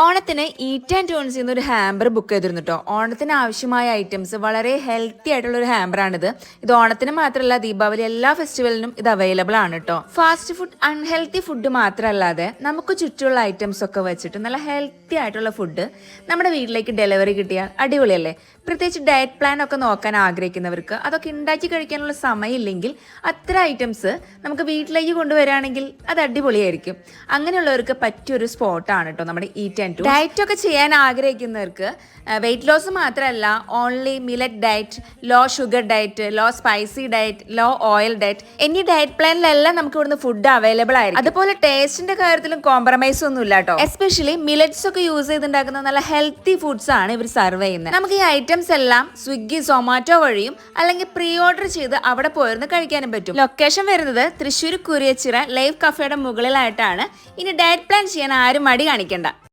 ഓണത്തിന് eat and tones എന്നൊരു hamper book ചെയ്തിരുന്നു കേട്ടോ. ഓണത്തിന് ആവശ്യമായ ഐറ്റംസ് വളരെ ഹെൽത്തി ആയിട്ടുള്ള ഒരു ഹാമ്പറാണിത്. ഇത് ഓണത്തിന് മാത്രമല്ല, ദീപാവലി എല്ലാ ഫെസ്റ്റിവലിനും ഇത് അവൈലബിൾ ആണ് കേട്ടോ. ഫാസ്റ്റ് ഫുഡ്, അൺഹെൽത്തി ഫുഡ് മാത്രമല്ലാതെ നമുക്ക് ചുറ്റുമുള്ള ഐറ്റംസ് ഒക്കെ വെച്ചിട്ട് നല്ല ഹെൽത്തി ആയിട്ടുള്ള ഫുഡ് നമ്മുടെ വീട്ടിലേക്ക് ഡെലിവറി കിട്ടിയാൽ അടിപൊളിയല്ലേ? പ്രത്യേകിച്ച് ഡയറ്റ് പ്ലാൻ ഒക്കെ നോക്കാൻ ആഗ്രഹിക്കുന്നവർക്ക്, അതൊക്കെ ഉണ്ടാക്കി കഴിക്കാനുള്ള സമയമില്ലെങ്കിൽ അത്ര ഐറ്റംസ് നമുക്ക് വീട്ടിലേക്ക് കൊണ്ടുവരികയാണെങ്കിൽ അത് അടിപൊളിയായിരിക്കും. അങ്ങനെയുള്ളവർക്ക് പറ്റിയൊരു സ്പോട്ടാണ് കേട്ടോ നമ്മുടെ ഈറ്റ് ആൻഡ് ടു. ഡയറ്റ് ഒക്കെ ചെയ്യാൻ ആഗ്രഹിക്കുന്നവർക്ക് വെയിറ്റ് ലോസ് മാത്രമല്ല, only millet diet, low sugar diet, low spicy diet, low oil diet എന്നീ ഡയറ്റ് പ്ലാനിലെല്ലാം നമുക്ക് ഇവിടുന്ന് ഫുഡ് അവൈലബിൾ ആയിരിക്കും. അതുപോലെ ടേസ്റ്റിന്റെ കാര്യത്തിലും കോംപ്രമൈസ് ഒന്നും ഇല്ല കേട്ടോ. എസ്പെഷ്യലി മില്ലറ്റ്സ് ഒക്കെ യൂസ് ചെയ്തുണ്ടാക്കുന്ന നല്ല ഹെൽത്തി ഫുഡ്സ് ആണ് ഇവർ സർവ് ചെയ്യുന്നത്. നമുക്ക് ഈ ഐറ്റംസ് എല്ലാം സ്വിഗ്ഗി, സൊമാറ്റോ വഴിയും അല്ലെങ്കിൽ പ്രീ ഓർഡർ ചെയ്ത് അവിടെ പോയിരുന്ന് കഴിക്കാനും പറ്റും. ലൊക്കേഷൻ വരുന്നത് തൃശ്ശൂർ കുരിയച്ചിറ ലൈവ് കഫേയുടെ മുകളിലായിട്ടാണ്. ഇനി ഡയറ്റ് പ്ലാൻ ചെയ്യാൻ ആരും മടി കാണിക്കണ്ട.